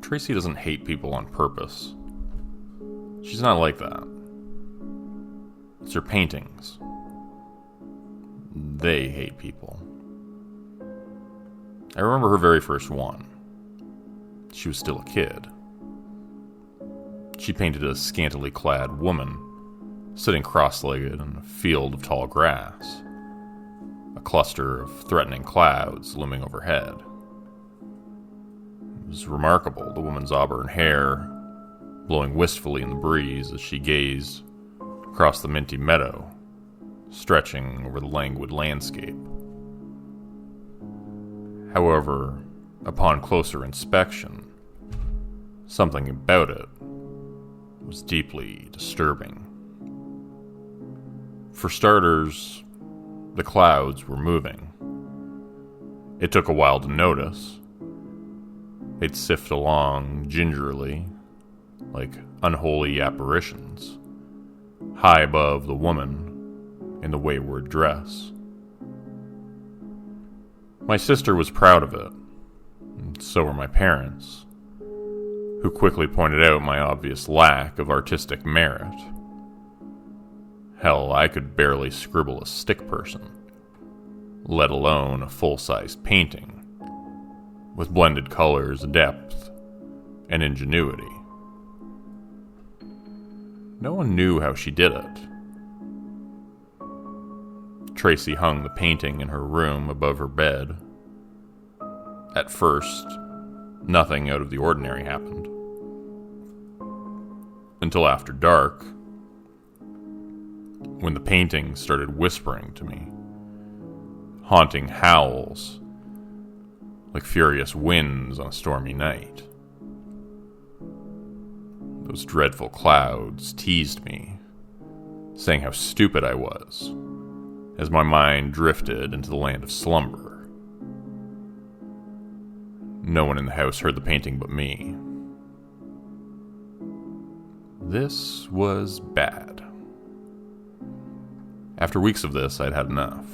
Tracy doesn't hate people on purpose. She's not like that. It's her paintings. They hate people. I remember her very first one. She was still a kid. She painted a scantily clad woman sitting cross-legged in a field of tall grass, a cluster of threatening clouds looming overhead. It was remarkable, the woman's auburn hair blowing wistfully in the breeze as she gazed across the minty meadow, stretching over the languid landscape. However, upon closer inspection, something about it was deeply disturbing. For starters, the clouds were moving. It took a while to notice. They'd sift along gingerly, like unholy apparitions, high above the woman in the wayward dress. My sister was proud of it, and so were my parents, who quickly pointed out my obvious lack of artistic merit. Hell, I could barely scribble a stick person, let alone a full-sized painting, with blended colors, depth, and ingenuity. No one knew how she did it. Tracy hung the painting in her room above her bed. At first, nothing out of the ordinary happened. Until after dark, when the painting started whispering to me, haunting howls like furious winds on a stormy night. Those dreadful clouds teased me, saying how stupid I was, as my mind drifted into the land of slumber. No one in the house heard the painting but me. This was bad. After weeks of this, I'd had enough.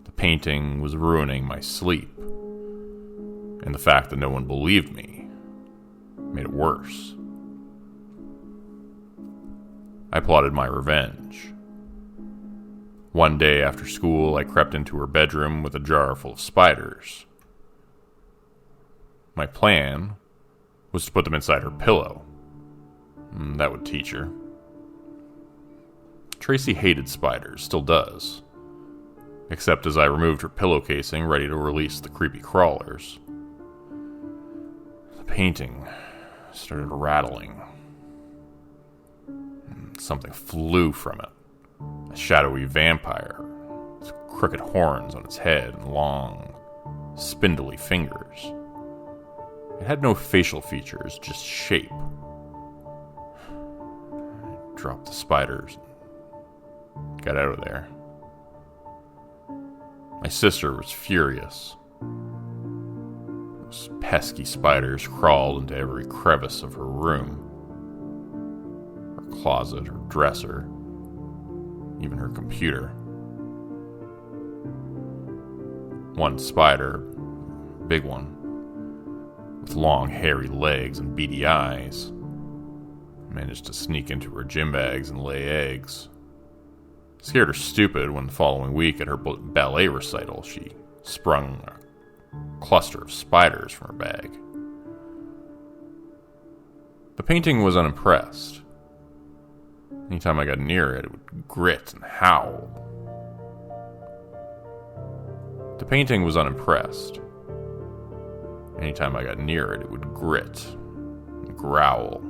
The painting was ruining my sleep, and the fact that no one believed me made it worse. I plotted my revenge. One day after school, I crept into her bedroom with a jar full of spiders. My plan was to put them inside her pillow. That would teach her. Tracy hated spiders, still does. Except as I removed her pillow casing, ready to release the creepy crawlers. The painting started rattling. Something flew from it. A shadowy vampire, with crooked horns on its head and long, spindly fingers. It had no facial features, just shape. I dropped the spiders and got out of there. My sister was furious. Those pesky spiders crawled into every crevice of her room. Her closet, her dresser, even her computer. One spider, big one, with long hairy legs and beady eyes, managed to sneak into her gym bags and lay eggs. Scared her stupid when the following week at her ballet recital she sprung a cluster of spiders from her bag. The painting was unimpressed. Anytime I got near it, it would grit and howl. The painting was unimpressed. Anytime I got near it, it would grit and growl.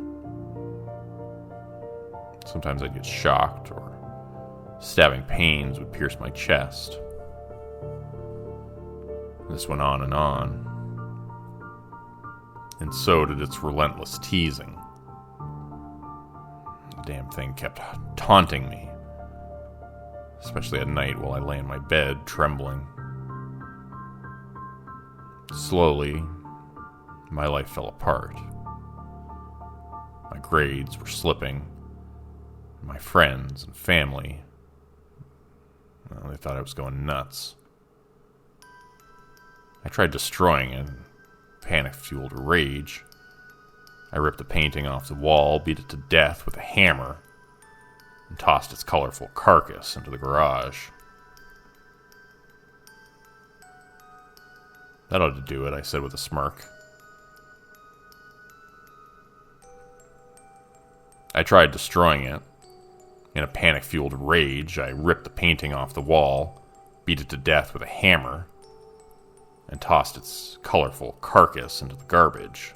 Sometimes I'd get shocked, or stabbing pains would pierce my chest. This went on, and so did its relentless teasing. The damn thing kept taunting me, especially at night while I lay in my bed, trembling. Slowly, my life fell apart. My grades were slipping. My friends and family, well, they thought I was going nuts. I tried destroying it. panic-fueled rage, I ripped the painting off the wall, beat it to death with a hammer, and tossed its colorful carcass into the garage. That ought to do it, I said with a smirk. I tried destroying it. In a panic-fueled rage, I ripped the painting off the wall, beat it to death with a hammer, and tossed its colorful carcass into the garbage.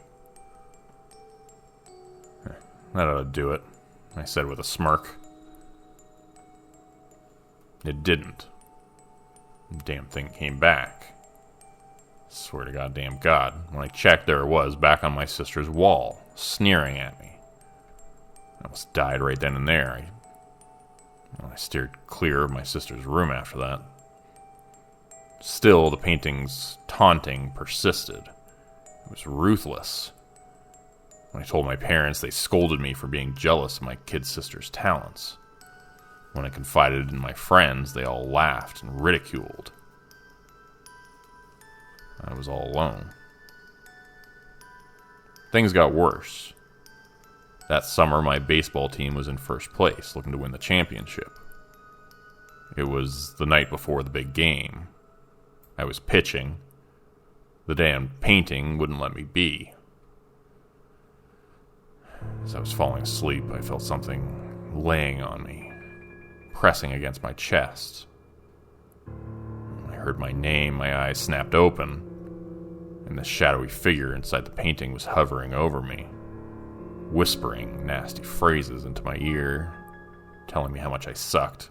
That ought to do it, I said with a smirk. It didn't. The damn thing came back. Swear to goddamn God, when I checked, there it was, back on my sister's wall, sneering at me. I almost died right then and there. I steered clear of my sister's room after that. Still, the painting's taunting persisted. It was ruthless. When I told my parents, they scolded me for being jealous of my kid sister's talents. When I confided in my friends, they all laughed and ridiculed. I was all alone. Things got worse. That summer, my baseball team was in first place, looking to win the championship. It was the night before the big game. I was pitching. The damn painting wouldn't let me be. As I was falling asleep, I felt something laying on me, pressing against my chest. When I heard my name, my eyes snapped open, and the shadowy figure inside the painting was hovering over me, whispering nasty phrases into my ear, telling me how much I sucked.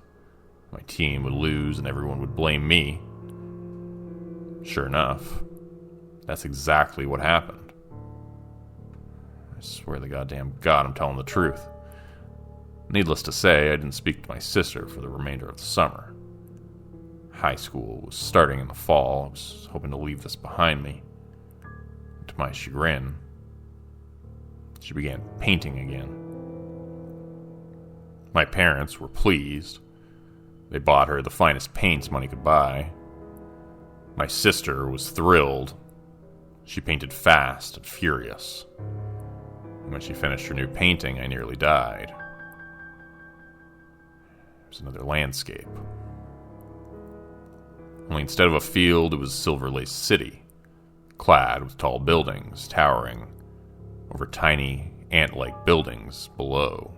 My team would lose and everyone would blame me. Sure enough, that's exactly what happened. I swear to goddamn God, I'm telling the truth. Needless to say, I didn't speak to my sister for the remainder of the summer. High school was starting in the fall. I was hoping to leave this behind me. To my chagrin, she began painting again. My parents were pleased. They bought her the finest paints money could buy. My sister was thrilled. She painted fast and furious. And when she finished her new painting, I nearly died. It was another landscape. Only instead of a field, it was a silver-laced city, clad with tall buildings towering over tiny, ant-like buildings below.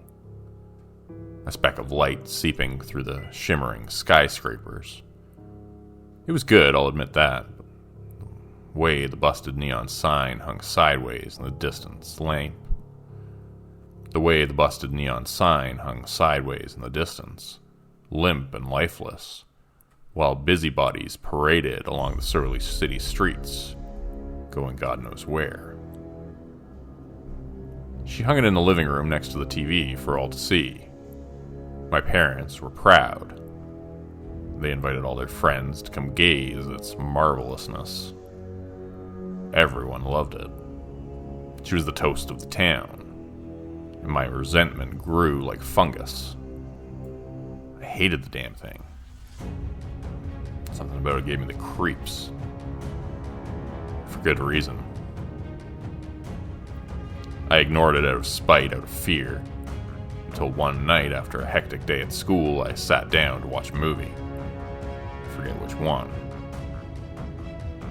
A speck of light seeping through the shimmering skyscrapers. It was good, I'll admit that. The way the busted neon sign hung sideways in the distance, limp. The way the busted neon sign hung sideways in the distance, limp and lifeless, while busybodies paraded along the surly city streets, going God knows where. She hung it in the living room next to the TV for all to see. My parents were proud. They invited all their friends to come gaze at its marvelousness. Everyone loved it. She was the toast of the town, and my resentment grew like fungus. I hated the damn thing. Something about it gave me the creeps. For good reason. I ignored it out of spite, out of fear, until one night after a hectic day at school, I sat down to watch a movie. I forget which one.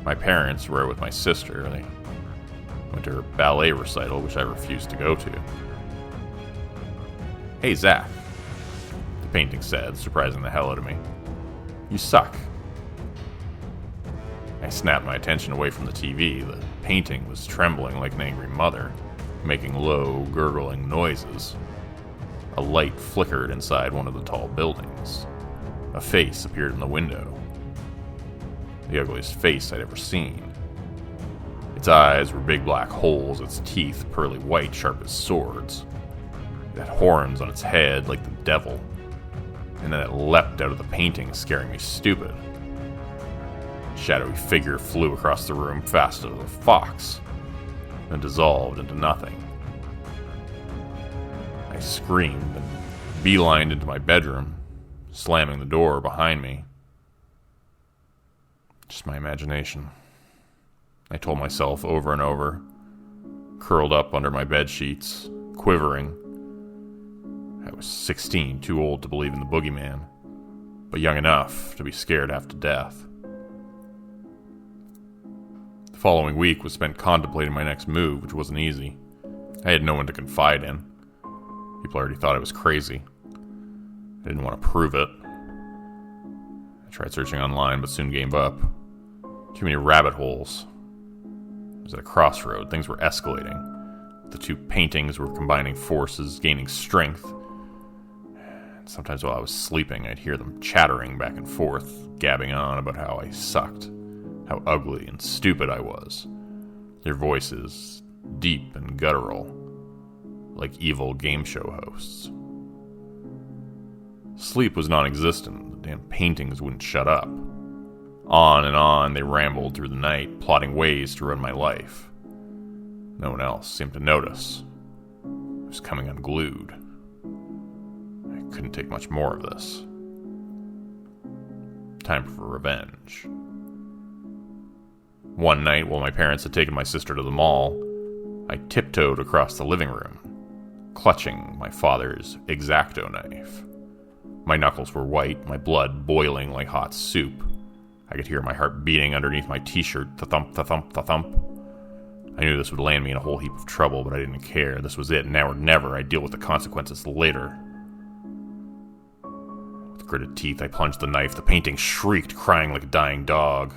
My parents were out with my sister. They went to her ballet recital, which I refused to go to. "Hey, Zach," the painting said, surprising the hell out of me. "You suck." I snapped my attention away from the TV. The painting was trembling like an angry mother, making low, gurgling noises. A light flickered inside one of the tall buildings. A face appeared in the window. The ugliest face I'd ever seen. Its eyes were big black holes, its teeth pearly white, sharp as swords. It had horns on its head like the devil, and then it leapt out of the painting, scaring me stupid. A shadowy figure flew across the room fast as a fox, and dissolved into nothing. I screamed and beelined into my bedroom, slamming the door behind me. Just my imagination. I told myself over and over, curled up under my bed sheets, quivering. I was 16, too old to believe in the boogeyman, but young enough to be scared half to death. The following week was spent contemplating my next move, which wasn't easy. I had no one to confide in. People already thought I was crazy. I didn't want to prove it. I tried searching online, but soon gave up. Too many rabbit holes. I was at a crossroad. Things were escalating. The two paintings were combining forces, gaining strength. And sometimes while I was sleeping, I'd hear them chattering back and forth, gabbing on about how I sucked, how ugly and stupid I was. Their voices, deep and guttural, like evil game show hosts. Sleep was non-existent. The damn paintings wouldn't shut up. On they rambled through the night, plotting ways to ruin my life. No one else seemed to notice. I was coming unglued. I couldn't take much more of this. Time for revenge. One night, while my parents had taken my sister to the mall, I tiptoed across the living room, clutching my father's X-Acto knife. My knuckles were white, my blood boiling like hot soup. I could hear my heart beating underneath my t-shirt, thump, thump, thump. I knew this would land me in a whole heap of trouble, but I didn't care. This was it, now or never. I'd deal with the consequences later. With gritted teeth, I plunged the knife. The painting shrieked, crying like a dying dog.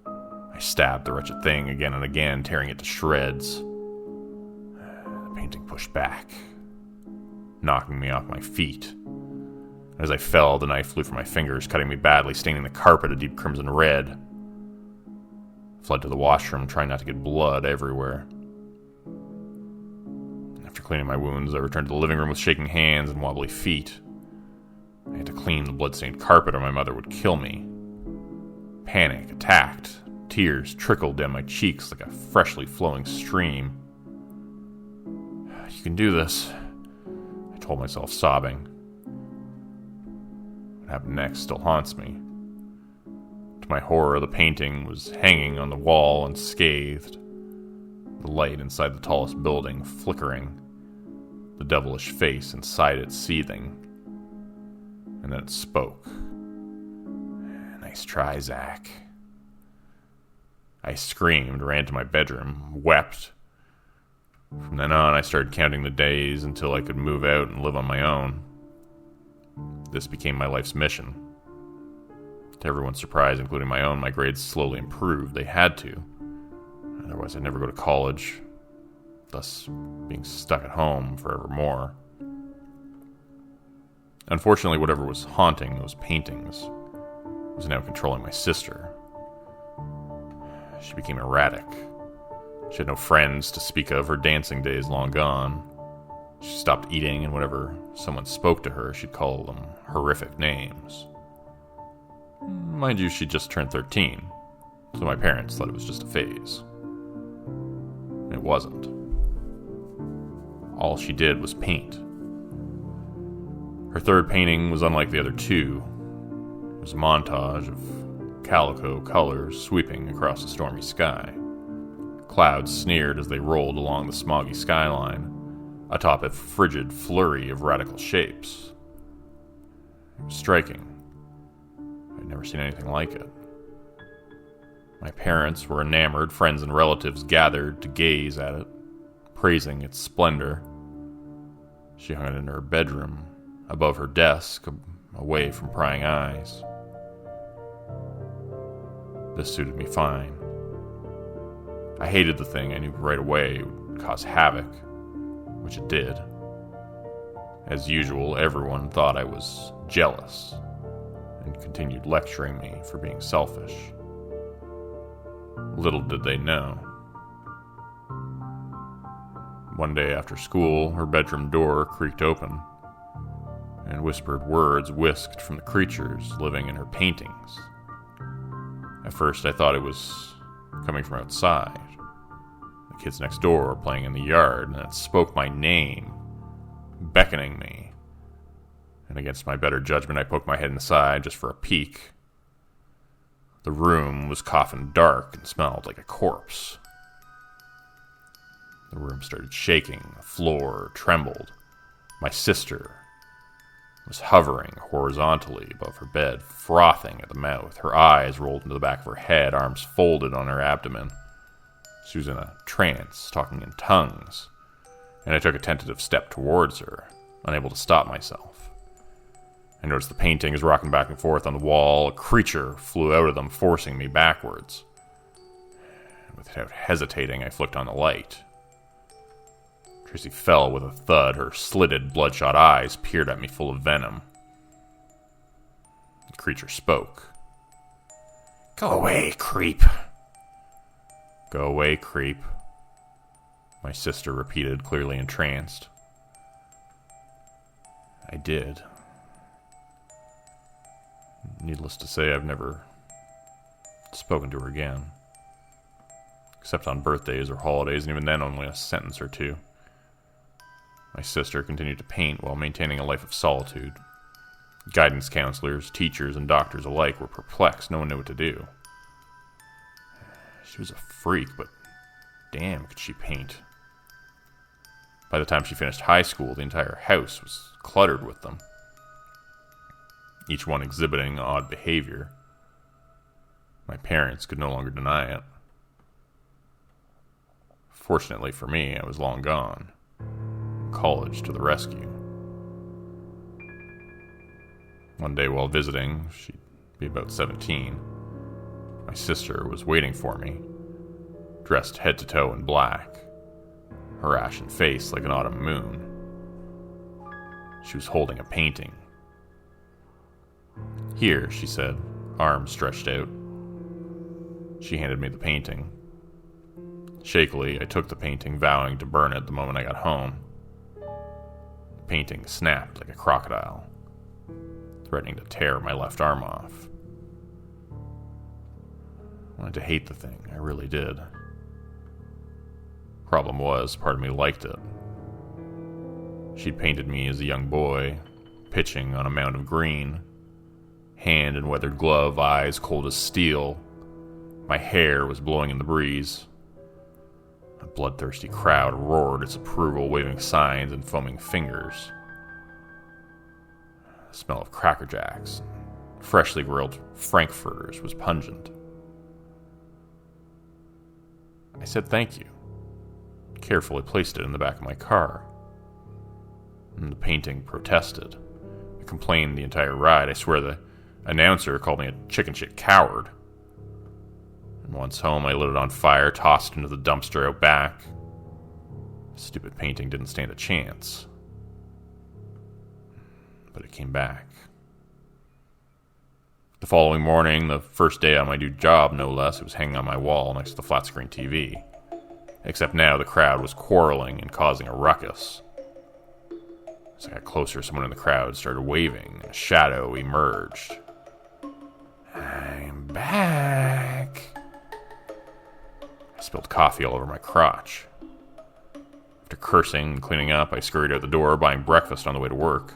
I stabbed the wretched thing again and again, tearing it to shreds. The painting pushed back, knocking me off my feet. As I fell, the knife flew from my fingers, cutting me badly, staining the carpet a deep crimson red. I fled to the washroom, trying not to get blood everywhere. After cleaning my wounds, I returned to the living room with shaking hands and wobbly feet. I had to clean the blood-stained carpet or my mother would kill me. Panic attacked. Tears trickled down my cheeks like a freshly flowing stream. "You can do this," I told myself, sobbing. What happened next still haunts me. To my horror, the painting was hanging on the wall unscathed, the light inside the tallest building flickering, the devilish face inside it seething. And then it spoke. "Nice try, Zach." I screamed, ran to my bedroom, wept. From then on, I started counting the days until I could move out and live on my own. This became my life's mission. To everyone's surprise, including my own, my grades slowly improved. They had to. Otherwise, I'd never go to college, thus being stuck at home forevermore. Unfortunately, whatever was haunting those paintings was now controlling my sister. She became erratic. She had no friends to speak of, her dancing days long gone. She stopped eating, and whenever someone spoke to her, she'd call them horrific names. Mind you, she'd just turned 13, so my parents thought it was just a phase. It wasn't. All she did was paint. Her third painting was unlike the other two. It was a montage of calico colors sweeping across the stormy sky. Clouds sneered as they rolled along the smoggy skyline, atop a frigid flurry of radical shapes. It was striking. I'd never seen anything like it. My parents were enamored, friends and relatives gathered to gaze at it, praising its splendor. She hung it in her bedroom, above her desk, away from prying eyes. This suited me fine. I hated the thing. I knew right away it would cause havoc, which it did. As usual, everyone thought I was jealous and continued lecturing me for being selfish. Little did they know. One day after school, her bedroom door creaked open, and whispered words whisked from the creatures living in her paintings. At first, I thought it was coming from outside. The kids next door were playing in the yard, and it spoke my name, beckoning me. And against my better judgment, I poked my head inside just for a peek. The room was coffin dark and smelled like a corpse. The room started shaking, the floor trembled. My sister was hovering horizontally above her bed, frothing at the mouth, her eyes rolled into the back of her head, arms folded on her abdomen. She was in a trance, talking in tongues, and I took a tentative step towards her, unable to stop myself. I noticed the paintings rocking back and forth on the wall. A creature flew out of them, forcing me backwards. Without hesitating, I flicked on the light. Tracy fell with a thud. Her slitted, bloodshot eyes peered at me full of venom. The creature spoke. "Go away, creep." "Go away, creep," my sister repeated, clearly entranced. I did. Needless to say, I've never spoken to her again. Except on birthdays or holidays, and even then only a sentence or two. My sister continued to paint while maintaining a life of solitude. Guidance counselors, teachers, and doctors alike were perplexed. No one knew what to do. She was a freak, but damn could she paint. By the time she finished high school, the entire house was cluttered with them, each one exhibiting odd behavior. My parents could no longer deny it. Fortunately for me, I was long gone. College to the rescue. One day while visiting, she'd be about 17, my sister was waiting for me, dressed head to toe in black, her ashen face like an autumn moon. She was holding a painting. "Here," she said, arms stretched out. She handed me the painting. Shakily, I took the painting, vowing to burn it the moment I got home. The painting snapped like a crocodile, threatening to tear my left arm off. I wanted to hate the thing, I really did. Problem was, part of me liked it. She'd painted me as a young boy, pitching on a mound of green, hand in weathered glove, eyes cold as steel. My hair was blowing in the breeze. A bloodthirsty crowd roared its approval, waving signs and foaming fingers. The smell of Cracker Jacks, freshly grilled frankfurters, was pungent. I said thank you, carefully placed it in the back of my car. And the painting protested. I complained the entire ride. I swear the announcer called me a chicken shit coward. And once home, I lit it on fire, tossed it into the dumpster out back. The stupid painting didn't stand a chance. But it came back. The following morning, the first day on my new job, no less, it was hanging on my wall next to the flat-screen TV. Except now the crowd was quarreling and causing a ruckus. As I got closer, someone in the crowd started waving, and a shadow emerged. "I'm back." I spilled coffee all over my crotch. After cursing and cleaning up, I scurried out the door, buying breakfast on the way to work.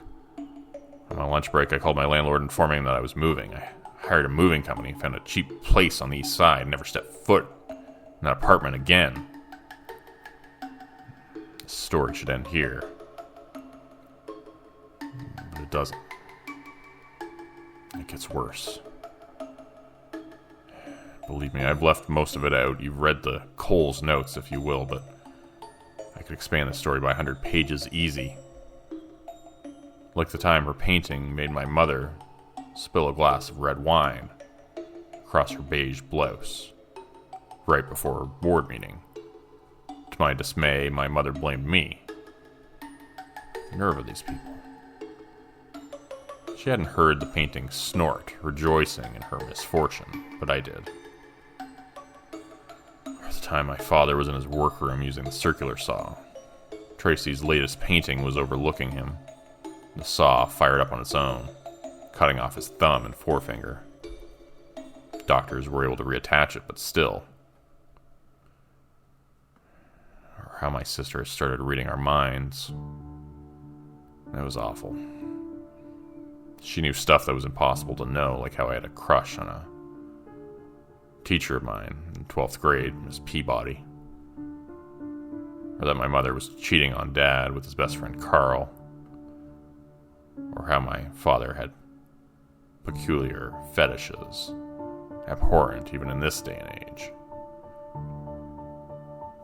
On my lunch break, I called my landlord, informing him that I was moving. I hired a moving company, found a cheap place on the east side, and never stepped foot in that apartment again. This story should end here. But it doesn't. It gets worse. Believe me, I've left most of it out. You've read the Cole's notes, if you will, but I could expand the story by 100 pages easy. Like the time her painting made my mother spill a glass of red wine across her beige blouse right before her board meeting. To my dismay, my mother blamed me. The nerve of these people. She hadn't heard the painting snort, rejoicing in her misfortune, but I did. At the time, my father was in his workroom using the circular saw. Tracy's latest painting was overlooking him. The saw fired up on its own, cutting off his thumb and forefinger. Doctors were able to reattach it, but still. Or how my sister started reading our minds. It was awful. She knew stuff that was impossible to know, like how I had a crush on a teacher of mine in 12th grade, Miss Peabody. or that my mother was cheating on Dad with his best friend Carl, or how my father had peculiar fetishes, abhorrent even in this day and age.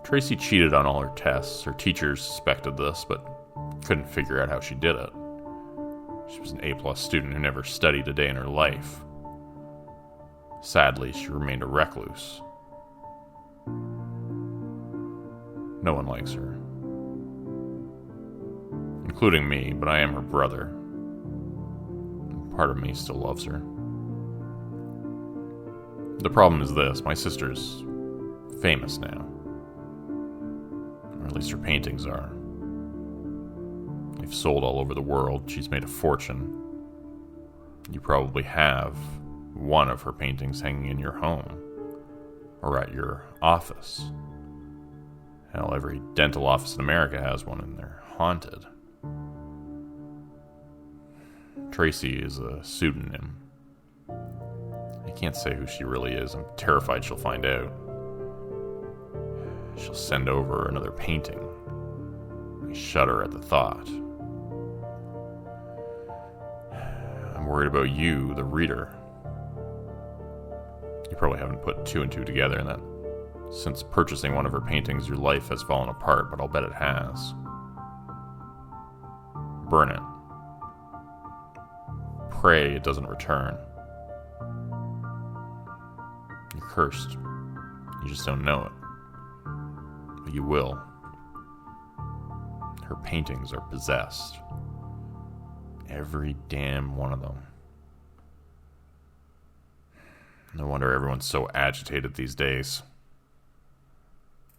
Tracy cheated on all her tests. Her teachers suspected this, but couldn't figure out how she did it. She was an A+ student who never studied a day in her life. Sadly, she remained a recluse. No one likes her, including me, but I am her brother. Part of me still loves her. The problem is this: my sister's famous now. Or at least her paintings are. They've sold all over the world. She's made a fortune. You probably have one of her paintings hanging in your home or at your office. Hell, every dental office in America has one, and they're haunted. Tracy is a pseudonym. I can't say who she really is. I'm terrified she'll find out. She'll send over another painting. I shudder at the thought. I'm worried about you, the reader. You probably haven't put two and two together, and that since purchasing one of her paintings, your life has fallen apart, but I'll bet it has. Burn it. Pray it doesn't return. You're cursed. You just don't know it. But you will. Her paintings are possessed. Every damn one of them. No wonder everyone's so agitated these days.